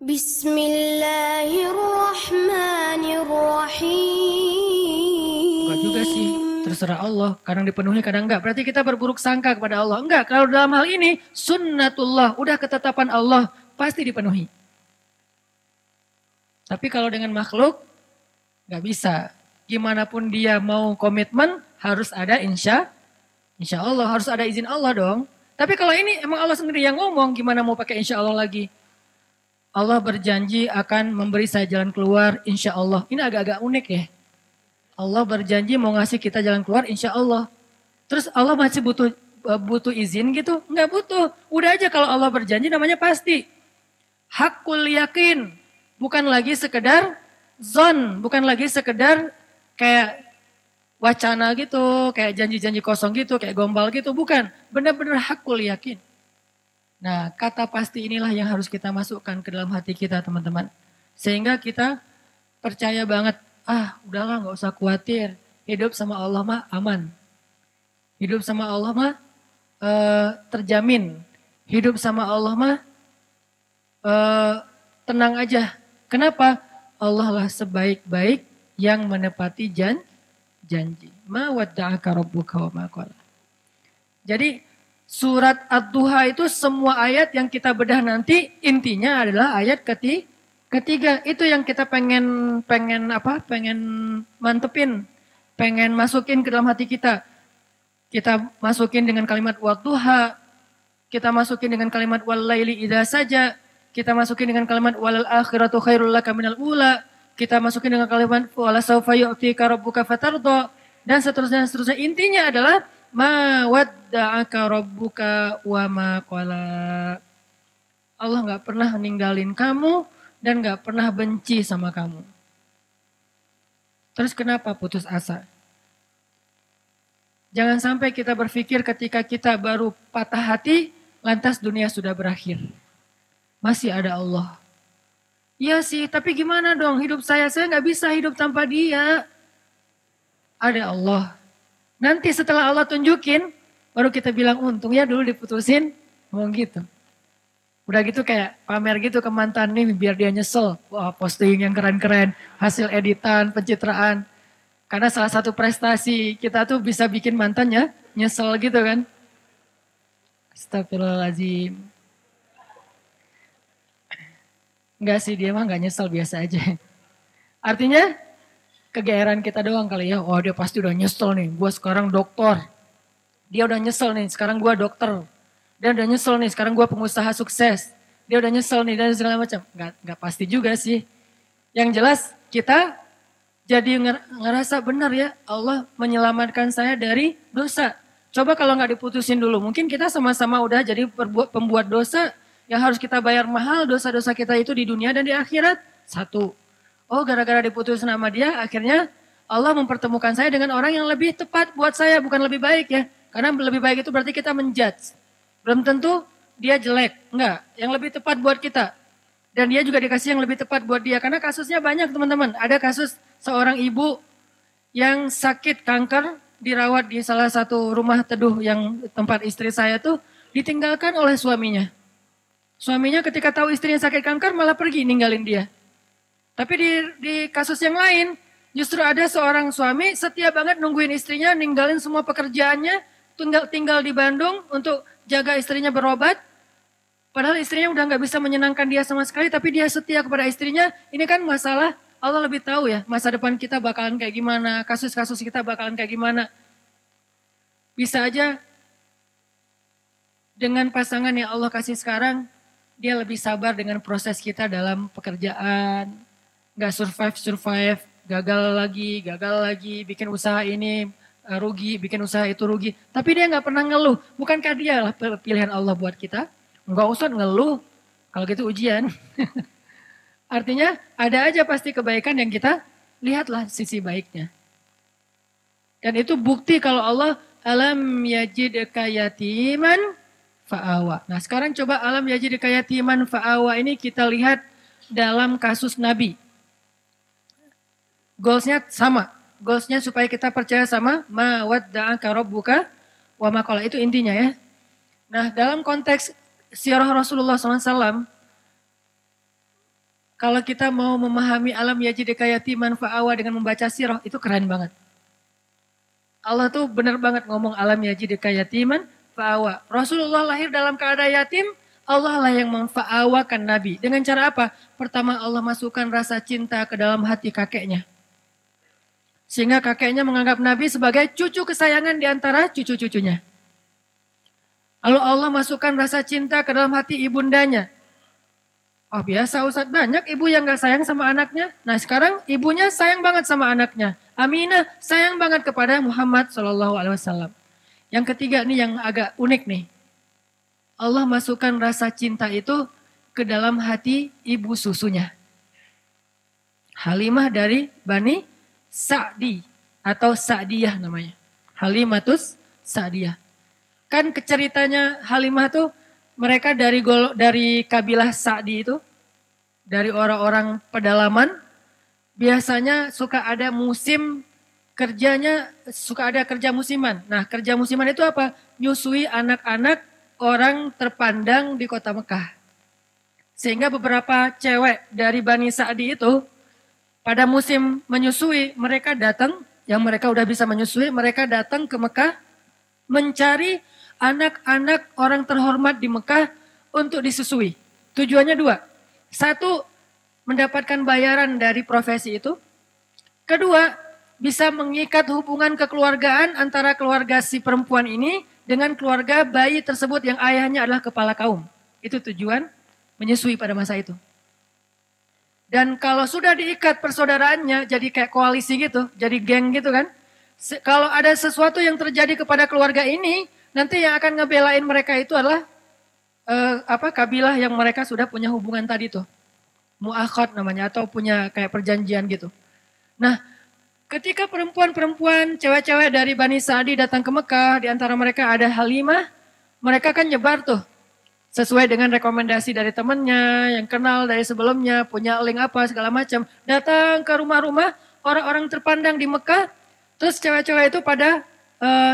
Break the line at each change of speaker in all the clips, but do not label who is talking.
Bismillahirrahmanirrahim.
Enggak juga sih, terserah Allah. Kadang dipenuhi, kadang enggak. Berarti kita berburuk sangka kepada Allah. Enggak, kalau dalam hal ini sunnatullah, udah ketetapan Allah, pasti dipenuhi. Tapi kalau dengan makhluk, enggak bisa. Gimana pun dia mau komitmen, harus ada insya Allah, harus ada izin Allah dong. Tapi kalau ini emang Allah sendiri yang ngomong, gimana mau pakai insya Allah lagi? Allah berjanji akan memberi saya jalan keluar, insya Allah. Ini agak-agak unik ya. Allah berjanji mau ngasih kita jalan keluar, insya Allah. Terus Allah masih butuh izin gitu? Enggak butuh. Udah aja kalau Allah berjanji namanya pasti. Hakul yakin. Bukan lagi sekedar zon. Bukan lagi sekedar kayak wacana gitu. Kayak janji-janji kosong gitu. Kayak gombal gitu. Bukan. Benar-benar hakul yakin. Nah, kata pasti inilah yang harus kita masukkan ke dalam hati kita, teman-teman. Sehingga kita percaya banget, udahlah gak usah khawatir. Hidup sama Allah mah aman. Hidup sama Allah mah terjamin. Hidup sama Allah mah tenang aja. Kenapa? Allah lah sebaik-baik yang menepati janji. Ma wadda'aka rabbuka wa ma qala. Jadi, surat Ad-Duha itu semua ayat yang kita bedah nanti intinya adalah ayat ketiga. Itu yang kita pengen mantepin, pengen masukin ke dalam hati kita. Kita masukin dengan kalimat wadduha, kita masukin dengan kalimat wal-laili idza saja, kita masukin dengan kalimat walal akhiratu khairul laka minal ula, kita masukin dengan kalimat wala sawfa yu'tika rabbuka fatardha, dan seterusnya. Intinya adalah ma wadda'aka rabbuka wa ma qala. Allah gak pernah ninggalin kamu dan gak pernah benci sama kamu. Terus kenapa putus asa? Jangan sampai kita berpikir ketika kita baru patah hati, lantas dunia sudah berakhir. Masih ada Allah. Iya sih, tapi gimana dong hidup saya gak bisa hidup tanpa dia. Ada Allah. Nanti setelah Allah tunjukin, baru kita bilang untung ya dulu diputusin, ngomong gitu. Udah gitu kayak pamer gitu ke mantan nih biar dia nyesel. Wah, posting yang keren-keren, hasil editan, pencitraan. Karena salah satu prestasi kita tuh bisa bikin mantannya nyesel gitu kan. Astagfirullahaladzim. Enggak sih, dia mah gak nyesel, biasa aja. Artinya kegeeran kita doang kali ya. Oh, dia pasti udah nyesel nih. Gue sekarang dokter. Dia udah nyesel nih. Sekarang gue dokter. Dia udah nyesel nih. Sekarang gue pengusaha sukses. Dia udah nyesel nih dan segala macam. Gak pasti juga sih. Yang jelas kita jadi ngerasa benar ya. Allah menyelamatkan saya dari dosa. Coba kalau gak diputusin dulu. Mungkin kita sama-sama udah jadi pembuat dosa. Yang harus kita bayar mahal dosa-dosa kita itu di dunia dan di akhirat. Satu. Oh, gara-gara diputusin sama dia, akhirnya Allah mempertemukan saya dengan orang yang lebih tepat buat saya, bukan lebih baik ya. Karena lebih baik itu berarti kita menjudge. Belum tentu dia jelek, enggak. Yang lebih tepat buat kita. Dan dia juga dikasih yang lebih tepat buat dia. Karena kasusnya banyak teman-teman. Ada kasus seorang ibu yang sakit kanker, dirawat di salah satu rumah teduh yang tempat istri saya tuh, ditinggalkan oleh suaminya. Suaminya ketika tahu istrinya sakit kanker malah pergi ninggalin dia. Tapi di kasus yang lain, justru ada seorang suami setia banget nungguin istrinya, ninggalin semua pekerjaannya, tinggal di Bandung untuk jaga istrinya berobat. Padahal istrinya udah gak bisa menyenangkan dia sama sekali, tapi dia setia kepada istrinya. Ini kan masalah, Allah lebih tahu ya, masa depan kita bakalan kayak gimana, kasus-kasus kita bakalan kayak gimana. Bisa aja dengan pasangan yang Allah kasih sekarang, dia lebih sabar dengan proses kita dalam pekerjaan. Gak survive, gagal lagi, bikin usaha ini rugi, bikin usaha itu rugi. Tapi dia gak pernah ngeluh. Bukankah dia lah pilihan Allah buat kita? Gak usah ngeluh, kalau gitu ujian. Artinya ada aja pasti kebaikan yang kita lihatlah sisi baiknya. Dan itu bukti kalau Allah alam yajidka yatiman fa'awa. Nah sekarang coba alam yajidka yatiman fa'awa ini kita lihat dalam kasus Nabi. Goalsnya sama. Goalsnya supaya kita percaya sama ma wadda'aka rabbuka wa ma qala. Itu intinya ya. Nah dalam konteks sirah Rasulullah SAW, Kalau kita mau memahami alam yajidika yatiman fa'awa dengan membaca sirah, itu keren banget. Allah tuh benar banget ngomong alam yajidika yatiman fa'awa. Rasulullah lahir dalam keadaan yatim, Allah lah yang memfa'awakan Nabi. Dengan cara apa? Pertama Allah masukkan rasa cinta ke dalam hati kakeknya. Sehingga kakeknya menganggap Nabi sebagai cucu kesayangan di antara cucu-cucunya. Lalu Allah masukkan rasa cinta ke dalam hati ibundanya. Oh biasa Ustadz, banyak ibu yang gak sayang sama anaknya. Nah sekarang ibunya sayang banget sama anaknya. Aminah sayang banget kepada Muhammad SAW. Yang ketiga nih yang agak unik nih. Allah masukkan rasa cinta itu ke dalam hati ibu susunya. Halimah dari Bani Sa'di atau Sa'diyah namanya. Halimatus Sa'diyah. Kan ceritanya Halimah tuh mereka dari kabilah Sa'di itu, dari orang-orang pedalaman, biasanya suka ada musim kerjanya, suka ada kerja musiman. Nah kerja musiman itu apa? Nyusui anak-anak orang terpandang di kota Mekah. Sehingga beberapa cewek dari Bani Sa'di itu, pada musim menyusui, mereka datang, yang mereka udah bisa menyusui, mereka datang ke Mekah, mencari anak-anak orang terhormat di Mekah untuk disusui. Tujuannya dua. Satu, mendapatkan bayaran dari profesi itu. Kedua, bisa mengikat hubungan kekeluargaan antara keluarga si perempuan ini dengan keluarga bayi tersebut yang ayahnya adalah kepala kaum. Itu tujuan menyusui pada masa itu. Dan kalau sudah diikat persaudaraannya jadi kayak koalisi gitu, jadi geng gitu kan. Kalau ada sesuatu yang terjadi kepada keluarga ini, nanti yang akan ngebelain mereka itu adalah kabilah yang mereka sudah punya hubungan tadi tuh. Mu'akhad namanya atau punya kayak perjanjian gitu. Nah, ketika perempuan-perempuan, cewek-cewek dari Bani Sa'di datang ke Mekah, di antara mereka ada Halimah, mereka kan nyebar tuh. Sesuai dengan rekomendasi dari temannya, yang kenal dari sebelumnya, punya link apa segala macam. Datang ke rumah-rumah orang-orang terpandang di Mekah, terus cewek-cewek itu pada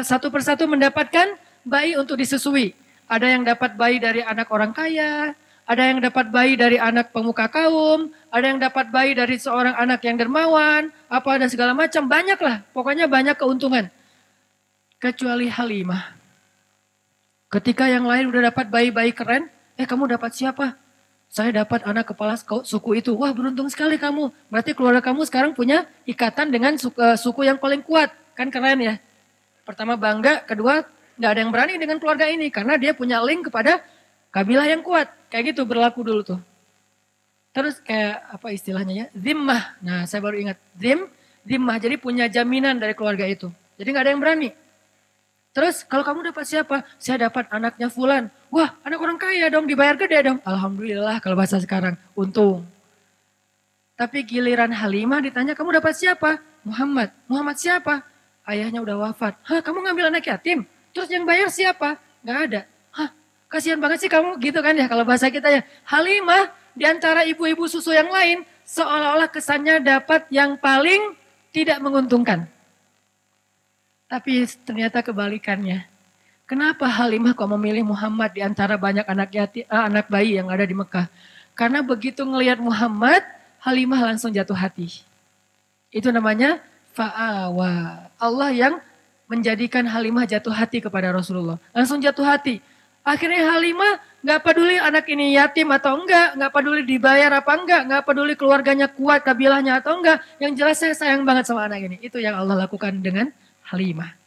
satu persatu mendapatkan bayi untuk disusui. Ada yang dapat bayi dari anak orang kaya, ada yang dapat bayi dari anak pemuka kaum, ada yang dapat bayi dari seorang anak yang dermawan, apa ada segala macam, banyak lah. Pokoknya banyak keuntungan. Kecuali Halimah. Ketika yang lain udah dapat bayi-bayi keren, kamu dapat siapa? Saya dapat anak kepala suku itu. Wah beruntung sekali kamu. Berarti keluarga kamu sekarang punya ikatan dengan suku yang paling kuat. Kan keren ya. Pertama bangga, kedua gak ada yang berani dengan keluarga ini. Karena dia punya link kepada kabilah yang kuat. Kayak gitu berlaku dulu tuh. Terus kayak apa istilahnya ya? Zimmah. Nah saya baru ingat. Zimmah. Jadi punya jaminan dari keluarga itu. Jadi gak ada yang berani. Terus kalau kamu dapat siapa? Saya dapat anaknya Fulan. Wah anak orang kaya dong, dibayar gede dong. Alhamdulillah kalau bahasa sekarang, untung. Tapi giliran Halimah ditanya, kamu dapat siapa? Muhammad. Muhammad siapa? Ayahnya udah wafat. Hah kamu ngambil anak yatim? Terus yang bayar siapa? Gak ada. Hah kasihan banget sih kamu gitu kan ya kalau bahasa kita ya. Halimah diantara ibu-ibu susu yang lain seolah-olah kesannya dapat yang paling tidak menguntungkan. Tapi ternyata kebalikannya. Kenapa Halimah kok memilih Muhammad di antara banyak anak bayi yang ada di Mekah? Karena begitu ngelihat Muhammad, Halimah langsung jatuh hati. Itu namanya fa'awa. Allah yang menjadikan Halimah jatuh hati kepada Rasulullah. Langsung jatuh hati. Akhirnya Halimah gak peduli anak ini yatim atau enggak, gak peduli dibayar apa enggak, gak peduli keluarganya kuat, kabilahnya atau enggak. Yang jelas saya sayang banget sama anak ini. Itu yang Allah lakukan dengan Halimah.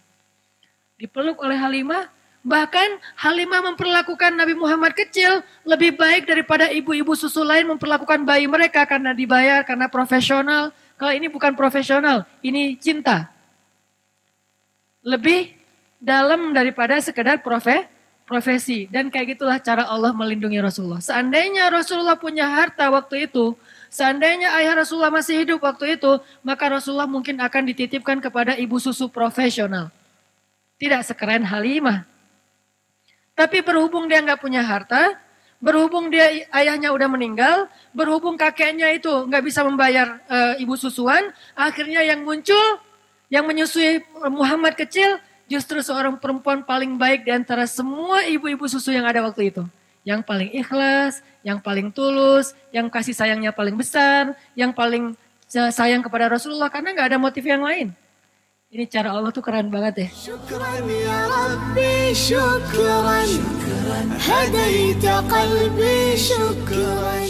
Dipeluk oleh Halimah, bahkan Halimah memperlakukan Nabi Muhammad kecil lebih baik daripada ibu-ibu susu lain memperlakukan bayi mereka karena dibayar, karena profesional. Kalau ini bukan profesional, ini cinta. Lebih dalam daripada sekedar profesi. Dan kayak gitulah cara Allah melindungi Rasulullah. Seandainya Rasulullah punya harta waktu itu, seandainya ayah Rasulullah masih hidup waktu itu, maka Rasulullah mungkin akan dititipkan kepada ibu susu profesional. Tidak sekeren Halimah. Tapi berhubung dia nggak punya harta, berhubung dia ayahnya udah meninggal, berhubung kakeknya itu nggak bisa membayar ibu susuan, akhirnya yang muncul, yang menyusui Muhammad kecil, justru seorang perempuan paling baik di antara semua ibu-ibu susu yang ada waktu itu. yang paling ikhlas, yang paling tulus, yang kasih sayangnya paling besar, yang paling sayang kepada Rasulullah karena nggak ada motif yang lain. Ini cara Allah tuh keren banget ya.
Syukran ya Rabbi, syukran, hadaita qalbi, syukran.